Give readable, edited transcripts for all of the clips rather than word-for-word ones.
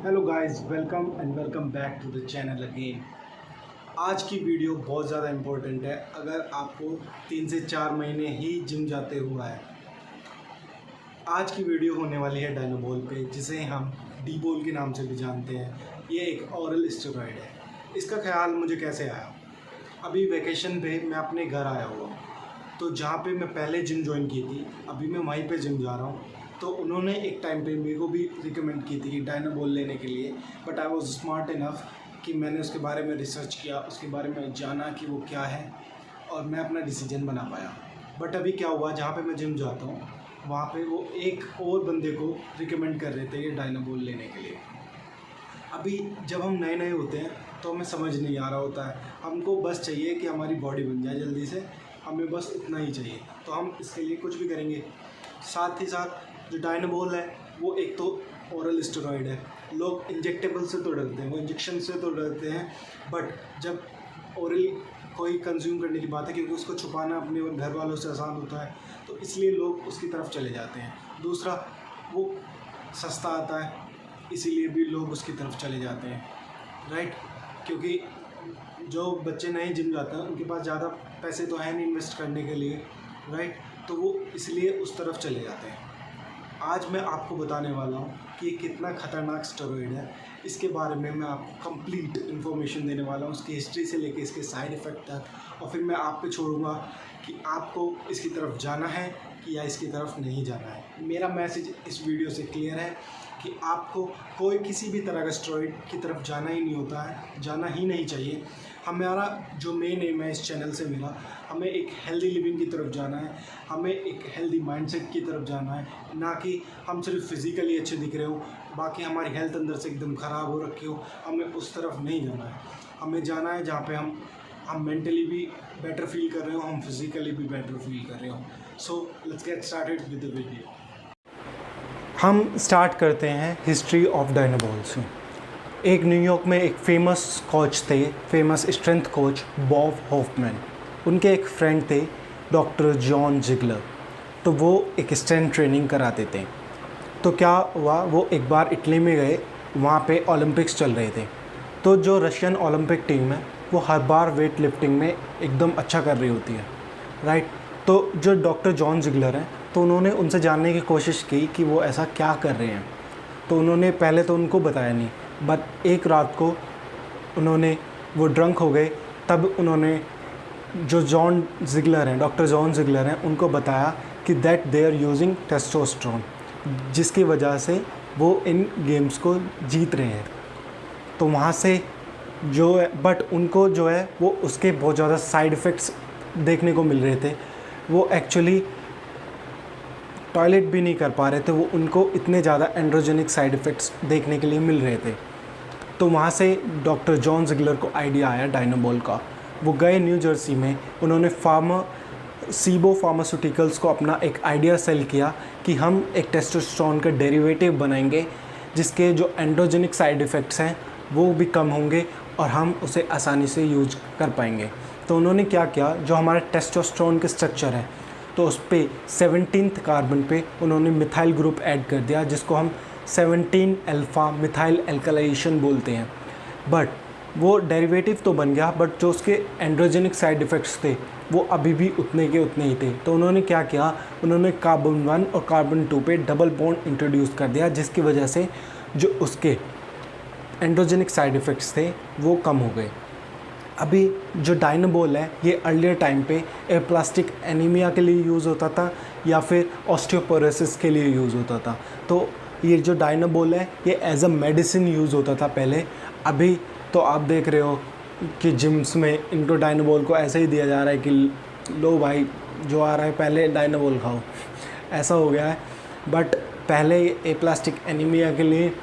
Hello guys, welcome back to the channel again. आज की video बहुत ज़्यादा इम्पोर्टेंट है। अगर आपको 3 से 4 महीने ही जिम जाते हुआ है, आज की वीडियो होने वाली है डायनाबोल पे, जिसे हम डी बोल के नाम से भी जानते हैं। ये एक ऑरल स्टेरॉइड है। इसका ख्याल मुझे कैसे आया? अभी वैकेशन पे मैं अपने घर आया हुआ हूँ, तो जहाँ पे मैं पहले जिम ज्वाइन की थी, अभी मैं वहीं पे जिम जा रहा हूँ। तो उन्होंने एक टाइम पे मेरे को भी रिकमेंड की थी डायनाबोल लेने के लिए, but I was smart enough कि मैंने उसके बारे में रिसर्च किया, उसके बारे में जाना कि वो क्या है, और मैं अपना डिसीजन बना पाया। बट अभी क्या हुआ, जहाँ पे मैं जिम जाता हूँ वहाँ पे वो एक और बंदे को रिकमेंड कर रहे थे ये डायनाबोल लेने के लिए। अभी जब हम नए नए होते हैं तो हमें समझ नहीं आ रहा होता है, हमको बस चाहिए कि हमारी बॉडी बन जाए जल्दी से, हमें बस इतना ही चाहिए, तो हम इसके लिए कुछ भी करेंगे। साथ ही साथ जो डायनाबोल है वो एक तो ओरल स्टेरॉइड है। लोग इंजेक्टेबल से तो डरते हैं, वो इंजेक्शन से तो डरते हैं, बट जब ओरल कोई कंज्यूम करने की बात है, क्योंकि उसको छुपाना अपने घर वालों से आसान होता है, तो इसलिए लोग उसकी तरफ चले जाते हैं। दूसरा, वो सस्ता आता है, इसीलिए भी लोग उसकी तरफ चले जाते हैं, राइट। क्योंकि जो बच्चे नए जिम जाते हैं उनके पास ज़्यादा पैसे तो है नहीं इन्वेस्ट करने के लिए, राइट, तो वो इसलिए उस तरफ चले जाते हैं। आज मैं आपको बताने वाला हूँ कि ये कितना ख़तरनाक स्टेरॉइड है। इसके बारे में मैं आपको कंप्लीट इन्फॉर्मेशन देने वाला हूँ, उसकी हिस्ट्री से लेके इसके साइड इफ़ेक्ट तक, और फिर मैं आप पे छोड़ूंगा कि आपको इसकी तरफ जाना है कि या इसकी तरफ नहीं जाना है। मेरा मैसेज इस वीडियो से क्लियर है कि आपको कोई किसी भी तरह का स्टेरॉइड की तरफ जाना ही नहीं होता है, जाना ही नहीं चाहिए। हमारा जो मेन एम है इस चैनल से मेरा, हमें एक हेल्दी लिविंग की तरफ जाना है, हमें एक हेल्दी माइंडसेट की तरफ जाना है, ना कि हम सिर्फ फिज़िकली अच्छे दिख रहे हो बाकी हमारी हेल्थ अंदर से एकदम ख़राब हो रखी हो। हमें उस तरफ नहीं जाना है। हमें जाना है जहाँ पे हम मेंटली भी बेटर फील कर रहे हो, हम फिज़िकली भी बेटर फील कर रहे हो। So let's get started with the video. हम स्टार्ट करते हैं हिस्ट्री ऑफ डायनाबोल से। एक न्यूयॉर्क में एक फेमस कोच थे, famous strength coach Bob Hofmann. उनके एक फ्रेंड थे डॉक्टर जॉन जिगलर, तो वो एक स्ट्रेंथ ट्रेनिंग कराते थे। तो क्या हुआ, वो एक बार इटली में गए, वहाँ पे ओलंपिक्स चल रहे थे। तो जो रशियन ओलंपिक टीम है वो हर बार वेट लिफ्टिंग में एकदम अच्छा कर रही होती है, राइट। तो जो डॉक्टर जॉन जिगलर हैं, तो उन्होंने उनसे जानने की कोशिश की कि वो ऐसा क्या कर रहे हैं। तो उन्होंने पहले तो उनको बताया नहीं, बट एक रात को वो ड्रंक हो गए, तब उन्होंने जो जॉन जिगलर हैं, डॉक्टर जॉन जिगलर हैं, उनको बताया कि that they are using testosterone, जिसकी वजह से वो इन गेम्स को जीत रहे हैं। तो वहाँ से जो है, बट उनको जो है वो उसके बहुत ज़्यादा साइड इफ़ेक्ट्स देखने को मिल रहे थे। वो एक्चुअली टॉयलेट भी नहीं कर पा रहे थे, वो उनको इतने ज़्यादा एंड्रोजेनिक साइड इफ़ेक्ट्स देखने के लिए मिल रहे थे। तो वहाँ से डॉक्टर जॉन जिगलर को आइडिया आया डायनाबोल का। वो गए न्यू जर्सी में, उन्होंने सीबो फार्मास्यूटिकल्स को अपना एक आइडिया सेल किया कि हम एक टेस्टोस्टेरोन का डेरिवेटिव बनाएंगे जिसके जो एंड्रोजेनिक साइड इफ़ेक्ट्स हैं वो भी कम होंगे और हम उसे आसानी से यूज कर पाएंगे। तो उन्होंने क्या किया, जो हमारा टेस्टोस्टेरोन के स्ट्रक्चर है, तो उस पर 17th कार्बन पे उन्होंने मिथाइल ग्रुप ऐड कर दिया, जिसको हम 17 अल्फ़ा मिथाइल एल्कलाइजेशन बोलते हैं। बट वो डेरिवेटिव तो बन गया, बट जो उसके एंड्रोजेनिक साइड इफ़ेक्ट्स थे वो अभी भी उतने के उतने ही थे। तो उन्होंने क्या किया, उन्होंने कार्बन 1 और कार्बन 2 पे डबल बॉन्ड इंट्रोड्यूस कर दिया, जिसकी वजह से जो उसके एंड्रोजेनिक साइड इफ़ेक्ट्स थे वो कम हो गए। अभी जो डायनाबोल है ये अर्लियर टाइम पे एप्लास्टिक एनीमिया के लिए यूज़ होता था या फिर ऑस्टियोपोरोसिस के लिए यूज़ होता था। तो ये जो डायनाबोल है ये एज अ मेडिसिन यूज़ होता था पहले। अभी तो आप देख रहे हो कि जिम्स में इनको डायनाबोल को ऐसे ही दिया जा रहा है कि लो भाई, जो आ रहा है पहले डायनाबोल खाओ, ऐसा हो गया है। बट पहले ये प्लास्टिक एनीमिया के लिए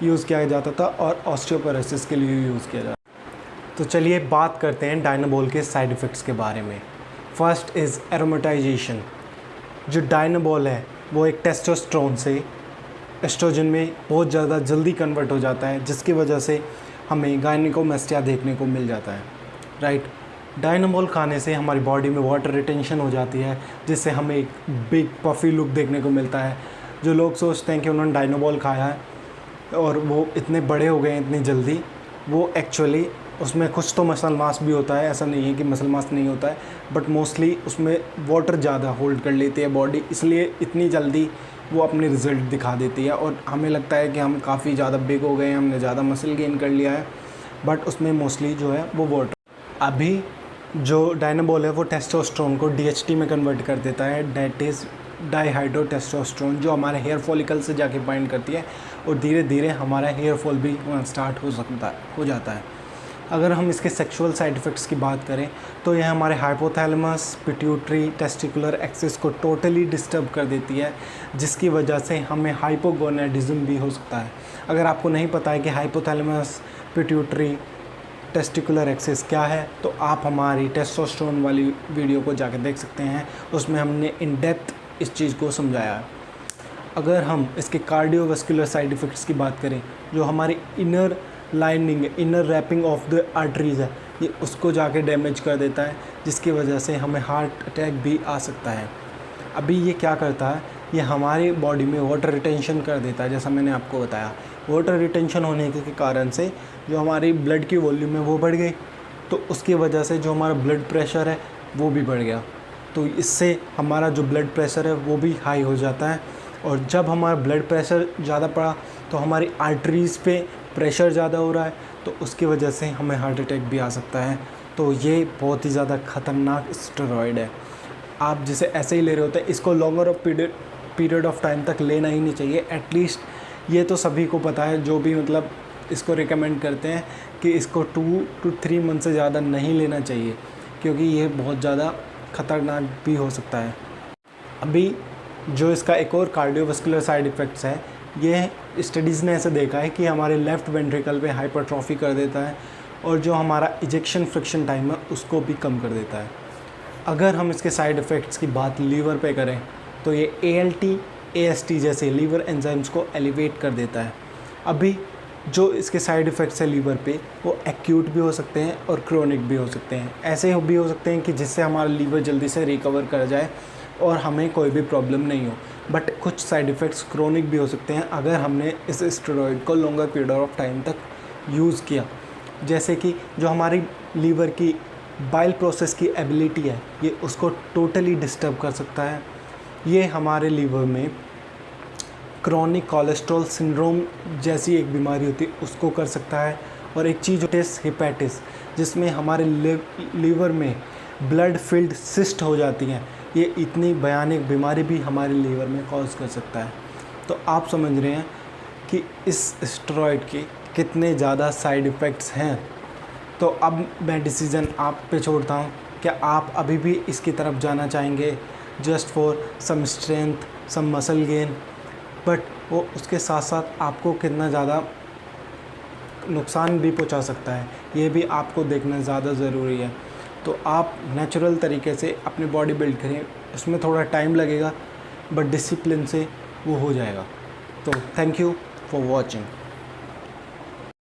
यूज़ किया जाता था और ऑस्टियोपोरोसिस के लिए यूज़ किया जाता। तो चलिए बात करते हैं डायनाबोल के साइड इफ़ेक्ट्स के बारे में। First is aromatisation. जो डायनाबोल है वो एक टेस्टोस्टेरोन से एस्ट्रोजन में बहुत ज़्यादा जल्दी कन्वर्ट हो जाता है, जिसकी वजह से हमें गायनिकोमेस्टिया देखने को मिल जाता है, राइट। डायनाबोल खाने से हमारी बॉडी में वाटर रिटेंशन हो जाती है, जिससे हमें एक बिग पफी लुक देखने को मिलता है। जो लोग सोचते हैं कि उन्होंने डायनाबोल खाया है, और वो इतने बड़े हो गए हैं इतनी जल्दी, वो एक्चुअली उसमें कुछ तो मसल मास भी होता है, ऐसा नहीं है कि मसल मास नहीं होता है, बट मोस्टली उसमें वाटर ज़्यादा होल्ड कर लेती है बॉडी, इसलिए इतनी जल्दी वो अपने रिज़ल्ट दिखा देती है और हमें लगता है कि हम काफ़ी ज़्यादा बिग हो गए हैं, हमने ज़्यादा मसल गेन कर लिया है, बट उसमें मोस्टली जो है वो वाटर। अभी जो डायनाबॉल है वो टेस्टोस्टेरोन को DHT में कन्वर्ट कर देता है, डेट इज़ डाईहाइड्रोटेस्टोस्टेरोन, जो हमारे हेयर फॉलिकल से जाके बाइंड करती है और धीरे धीरे हमारा हेयर फॉल भी स्टार्ट हो जाता है। अगर हम इसके सेक्सुअल साइड इफ़ेक्ट्स की बात करें तो यह हमारे हाइपोथैलेमस, पिट्यूटरी, टेस्टिकुलर एक्सिस को टोटली डिस्टर्ब कर देती है, जिसकी वजह से हमें हाइपोगोनाडिज्म भी हो सकता है। अगर आपको नहीं पता है कि हाइपोथैलेमस, पिट्यूटरी, टेस्टिकुलर एक्सिस क्या है, तो आप हमारी टेस्टोस्टेरोन वाली वीडियो को जाकर देख सकते हैं, उसमें हमने इन डेप्थ इस चीज़ को समझाया है। अगर हम इसके कार्डियोवास्कुलर साइड इफ़ेक्ट्स की बात करें, जो हमारी inner lining, inner wrapping of the arteries है, ये उसको जाके डैमेज कर देता है, जिसकी वजह से हमें हार्ट अटैक भी आ सकता है। अभी ये क्या करता है, ये हमारी बॉडी में वाटर रिटेंशन कर देता है, जैसा मैंने आपको बताया। वाटर रिटेंशन होने के कारण से जो हमारी ब्लड की वॉल्यूम है वो बढ़ गई, तो उसकी वजह से जो हमारा ब्लड प्रेशर है वो भी बढ़ गया, तो इससे हमारा जो ब्लड प्रेशर है वो भी हाई हो जाता है। और जब हमारा ब्लड प्रेशर ज़्यादा पड़ा तो हमारी आर्टरीज़ पे प्रेशर ज़्यादा हो रहा है, तो उसकी वजह से हमें हार्ट अटैक भी आ सकता है। तो ये बहुत ही ज़्यादा ख़तरनाक स्टेरॉइड है। आप जिसे ऐसे ही ले रहे होते हैं, इसको लॉन्गर पीरियड ऑफ टाइम तक लेना ही नहीं चाहिए। एटलीस्ट ये तो सभी को पता है, जो भी मतलब इसको रिकमेंड करते हैं कि इसको 2 to 3 मंथ से ज़्यादा नहीं लेना चाहिए, क्योंकि ये बहुत ज़्यादा ख़तरनाक भी हो सकता है। अभी जो इसका एक और कार्डियोवास्कुलर साइड इफ़ेक्ट्स है, ये स्टडीज़ ने ऐसे देखा है कि हमारे लेफ़्ट वेंट्रिकल पे हाइपरट्रॉफी कर देता है और जो हमारा इजेक्शन फ्रिक्शन टाइम है उसको भी कम कर देता है। अगर हम इसके साइड इफ़ेक्ट्स की बात लीवर पे करें तो ये ALT, AST जैसे लीवर एंजाइम्स को एलिवेट कर देता है। अभी जो इसके साइड इफ़ेक्ट्स है लीवर पे, वो एक्यूट भी हो सकते हैं और क्रोनिक भी हो सकते हैं। ऐसे भी हो सकते हैं कि जिससे हमारा लीवर जल्दी से रिकवर कर जाए और हमें कोई भी प्रॉब्लम नहीं हो, बट कुछ साइड इफ़ेक्ट्स क्रोनिक भी हो सकते हैं अगर हमने इस स्टेरॉइड को लॉन्गर पीरियड ऑफ टाइम तक यूज़ किया। जैसे कि जो हमारी लीवर की बाइल प्रोसेस की एबिलिटी है, ये उसको टोटली डिस्टर्ब कर सकता है। ये हमारे लीवर में क्रोनिक कोलेस्ट्रॉल सिंड्रोम जैसी एक बीमारी होती है उसको कर सकता है। और एक चीज़ हेपेटिस, जिसमें हमारे लीवर में ब्लड फिल्ड सिस्ट हो जाती हैं, ये इतनी भयानक बीमारी भी हमारे लीवर में कॉज कर सकता है। तो आप समझ रहे हैं कि इस स्टेरॉइड के कितने ज़्यादा साइड इफ़ेक्ट्स हैं। तो अब मैं डिसीज़न आप पे छोड़ता हूँ, क्या आप अभी भी इसकी तरफ जाना चाहेंगे just for some strength, some muscle gain, but वो उसके साथ साथ आपको कितना ज़्यादा नुकसान भी पहुंचा सकता है, ये भी आपको देखना ज़्यादा ज़रूरी है। तो आप नेचुरल तरीके से अपनी बॉडी बिल्ड करें, उसमें थोड़ा टाइम लगेगा बट डिसिप्लिन से वो हो जाएगा। तो थैंक यू फॉर वॉचिंग।